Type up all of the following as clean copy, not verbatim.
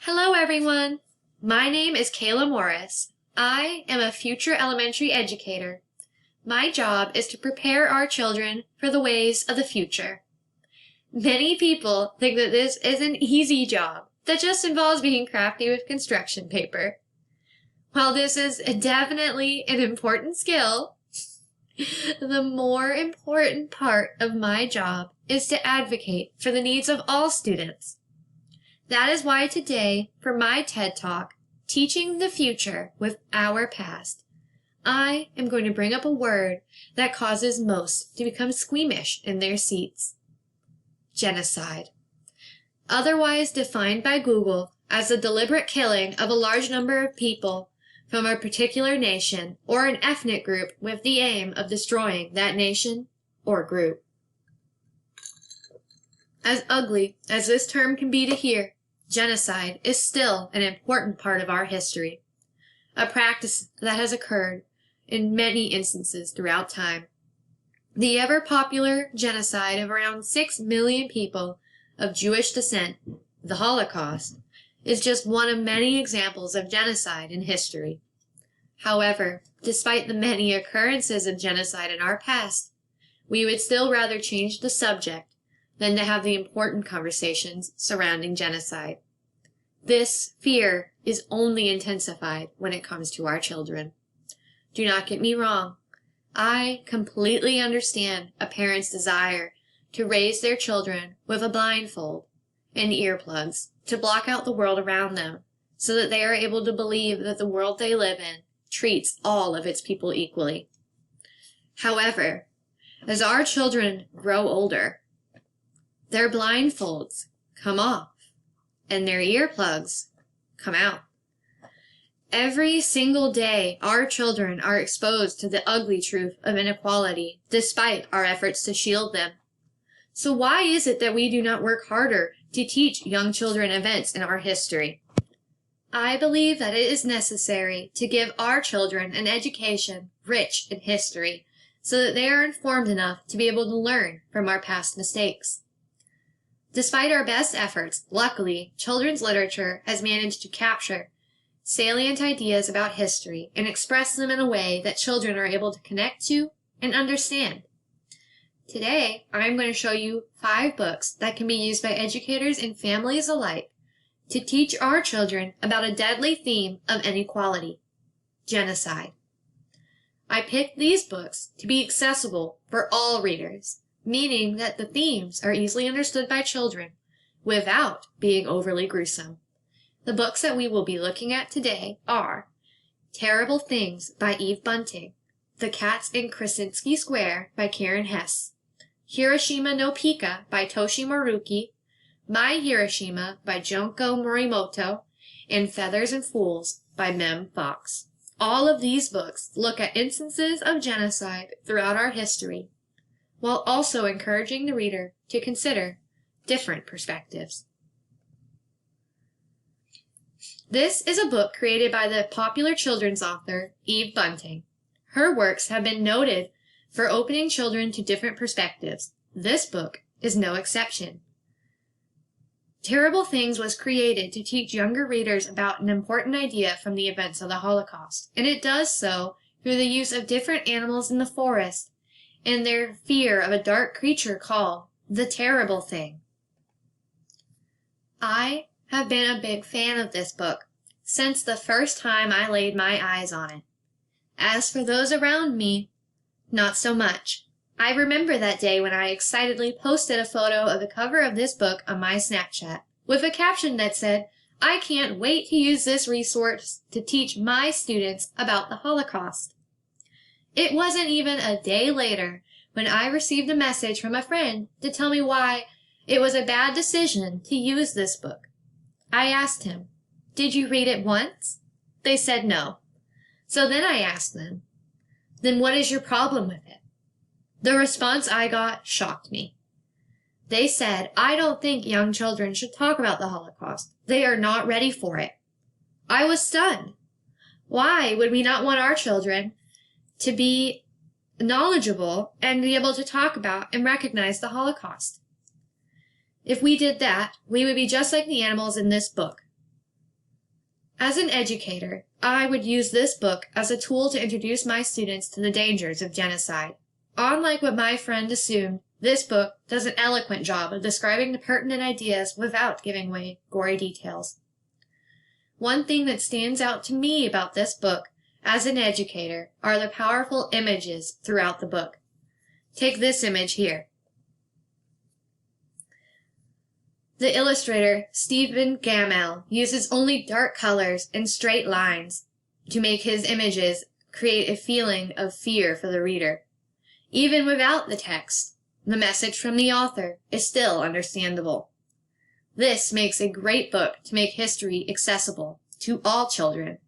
Hello, everyone. My name is Kayla Morris. I am a future elementary educator. My job is to prepare our children for the ways of the future. Many people think that this is an easy job that just involves being crafty with construction paper. While this is definitely an important skill, the more important part of my job is to advocate for the needs of all students. That is why today, for my TED Talk, Teaching the Future with Our Past, I am going to bring up a word that causes most to become squeamish in their seats. Genocide. Otherwise defined by Google as the deliberate killing of a large number of people from a particular nation or an ethnic group with the aim of destroying that nation or group. As ugly as this term can be to hear, genocide is still an important part of our history, a practice that has occurred in many instances throughout time. The ever-popular genocide of around 6 million people of Jewish descent, the Holocaust, is just one of many examples of genocide in history. However, despite the many occurrences of genocide in our past, we would still rather change the subject than to have the important conversations surrounding genocide. This fear is only intensified when it comes to our children. Do not get me wrong. I completely understand a parent's desire to raise their children with a blindfold and earplugs to block out the world around them so that they are able to believe that the world they live in treats all of its people equally. However, as our children grow older, their blindfolds come off and their earplugs come out. Every single day, our children are exposed to the ugly truth of inequality despite our efforts to shield them. So why is it that we do not work harder to teach young children events in our history? I believe that it is necessary to give our children an education rich in history so that they are informed enough to be able to learn from our past mistakes. Despite our best efforts, luckily, children's literature has managed to capture salient ideas about history and express them in a way that children are able to connect to and understand. Today, I'm going to show you 5 books that can be used by educators and families alike to teach our children about a deadly theme of inequality, genocide. I picked these books to be accessible for all readers, meaning that the themes are easily understood by children without being overly gruesome. The books that we will be looking at today are Terrible Things by Eve Bunting, The Cats in Krasinski Square by Karen Hess, Hiroshima No Pika by Toshi Maruki, My Hiroshima by Junko Morimoto, and Feathers and Fools by Mem Fox. All of these books look at instances of genocide throughout our history, while also encouraging the reader to consider different perspectives. This is a book created by the popular children's author Eve Bunting. Her works have been noted for opening children to different perspectives. This book is no exception. Terrible Things was created to teach younger readers about an important idea from the events of the Holocaust, and it does so through the use of different animals in the forest and their fear of a dark creature called the Terrible Thing. I have been a big fan of this book since the first time I laid my eyes on it. As for those around me, not so much. I remember that day when I excitedly posted a photo of the cover of this book on my Snapchat with a caption that said, "I can't wait to use this resource to teach my students about the Holocaust." It wasn't even a day later when I received a message from a friend to tell me why it was a bad decision to use this book. I asked him, "Did you read it once?" They said no. So then I asked them, "Then what is your problem with it?" The response I got shocked me. They said, "I don't think young children should talk about the Holocaust. They are not ready for it." I was stunned. Why would we not want our children to be knowledgeable and be able to talk about and recognize the Holocaust? If we did that, we would be just like the animals in this book. As an educator, I would use this book as a tool to introduce my students to the dangers of genocide. Unlike what my friend assumed, this book does an eloquent job of describing the pertinent ideas without giving away gory details. One thing that stands out to me about this book as an educator are the powerful images throughout the book. Take this image here. The illustrator, Stephen Gammell, uses only dark colors and straight lines to make his images create a feeling of fear for the reader. Even without the text, the message from the author is still understandable. This makes a great book to make history accessible to all children.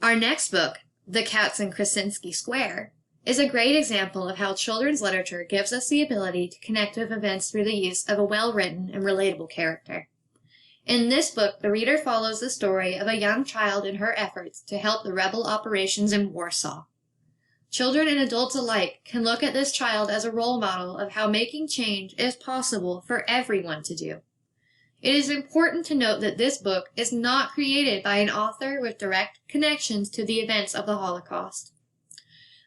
Our next book, The Katz-Krasinski Square, is a great example of how children's literature gives us the ability to connect with events through the use of a well-written and relatable character. In this book, the reader follows the story of a young child in her efforts to help the rebel operations in Warsaw. Children and adults alike can look at this child as a role model of how making change is possible for everyone to do. It is important to note that this book is not created by an author with direct connections to the events of the Holocaust.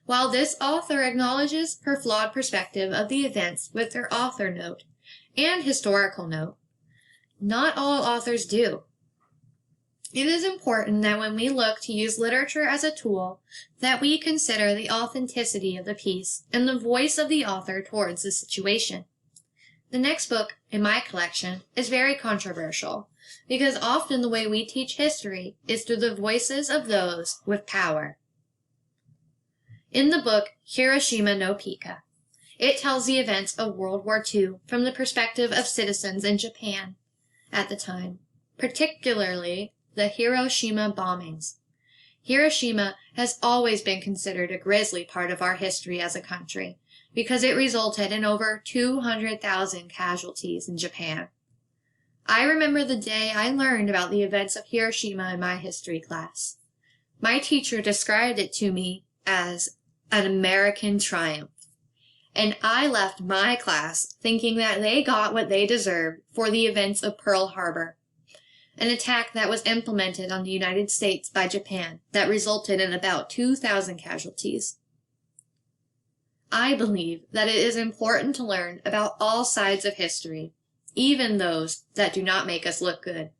While this author acknowledges her flawed perspective of the events with her author note and historical note, not all authors do. It is important that when we look to use literature as a tool, that we consider the authenticity of the piece and the voice of the author towards the situation. The next book in my collection is very controversial, because often the way we teach history is through the voices of those with power. In the book Hiroshima No Pika, it tells the events of World War II from the perspective of citizens in Japan at the time, particularly the Hiroshima bombings. Hiroshima has always been considered a grisly part of our history as a country because it resulted in over 200,000 casualties in Japan. I remember the day I learned about the events of Hiroshima in my history class. My teacher described it to me as an American triumph, and I left my class thinking that they got what they deserved for the events of Pearl Harbor, an attack that was implemented on the United States by Japan that resulted in about 2,000 casualties. I believe that it is important to learn about all sides of history, even those that do not make us look good,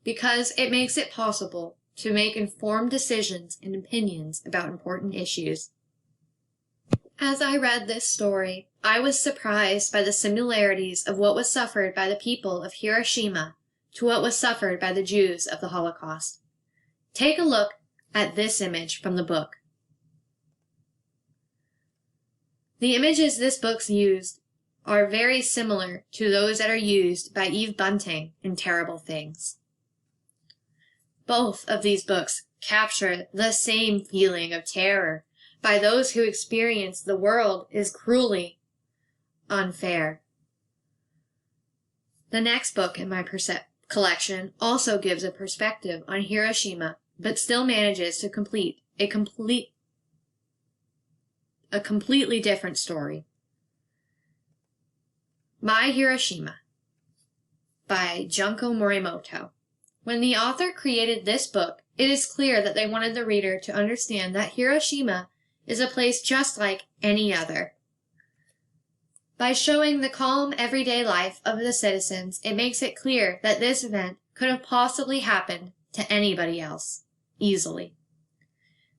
because it makes it possible to make informed decisions and opinions about important issues. As I read this story, I was surprised by the similarities of what was suffered by the people of Hiroshima to what was suffered by the Jews of the Holocaust. Take a look at this image from the book. The images this book used are very similar to those that are used by Eve Bunting in Terrible Things. Both of these books capture the same feeling of terror by those who experience the world is cruelly unfair. The next book in my collection also gives a perspective on Hiroshima, but still manages to complete a completely different story. My Hiroshima by Junko Morimoto. When the author created this book, it is clear that they wanted the reader to understand that Hiroshima is a place just like any other. By showing the calm, everyday life of the citizens, it makes it clear that this event could have possibly happened to anybody else, easily.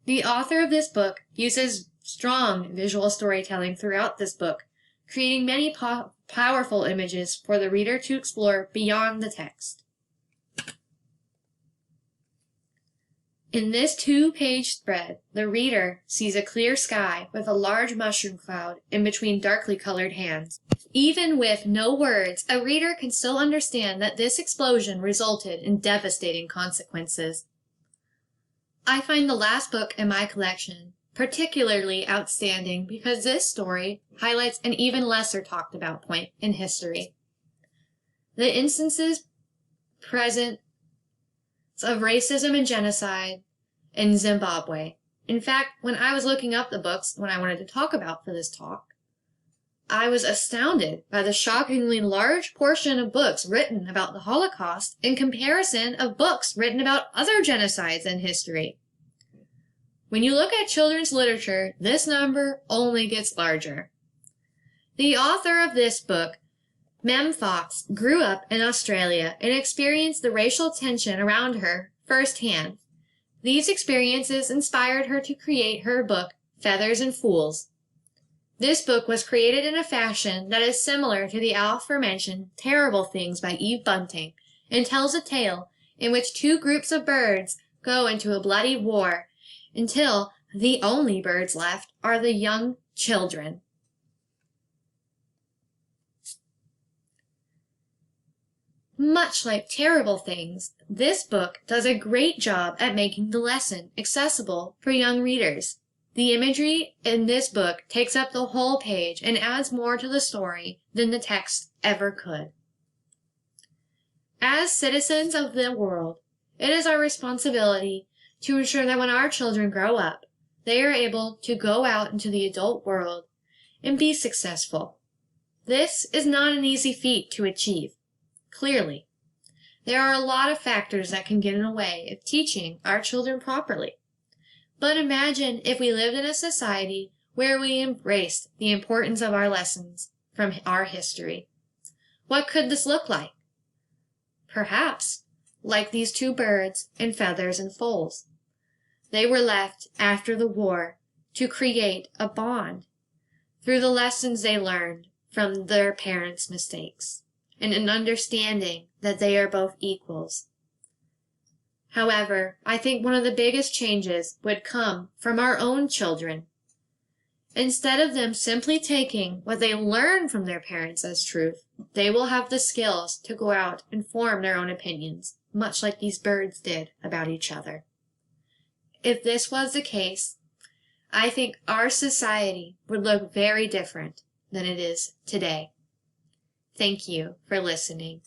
The author of this book uses strong visual storytelling throughout this book, creating many powerful images for the reader to explore beyond the text. In this 2-page spread, the reader sees a clear sky with a large mushroom cloud in between darkly colored hands. Even with no words, a reader can still understand that this explosion resulted in devastating consequences. I find the last book in my collection particularly outstanding because this story highlights an even lesser talked about point in history. The instances present of racism and genocide in Zimbabwe. In fact, when I was looking up the books when I wanted to talk about for this talk, I was astounded by the shockingly large portion of books written about the Holocaust in comparison of books written about other genocides in history. When you look at children's literature, this number only gets larger. The author of this book, Mem Fox, grew up in Australia and experienced the racial tension around her firsthand. These experiences inspired her to create her book, Feathers and Fools. This book was created in a fashion that is similar to the aforementioned Terrible Things by Eve Bunting, and tells a tale in which two groups of birds go into a bloody war until the only birds left are the young children. Much like Terrible Things, this book does a great job at making the lesson accessible for young readers. The imagery in this book takes up the whole page and adds more to the story than the text ever could. As citizens of the world, it is our responsibility to ensure that when our children grow up, they are able to go out into the adult world and be successful. This is not an easy feat to achieve. Clearly, there are a lot of factors that can get in the way of teaching our children properly. But imagine if we lived in a society where we embraced the importance of our lessons from our history. What could this look like? Perhaps like these two birds in Feathers and Fools. They were left after the war to create a bond through the lessons they learned from their parents' mistakes, and an understanding that they are both equals. However, I think one of the biggest changes would come from our own children. Instead of them simply taking what they learn from their parents as truth, they will have the skills to go out and form their own opinions, much like these birds did about each other. If this was the case, I think our society would look very different than it is today. Thank you for listening.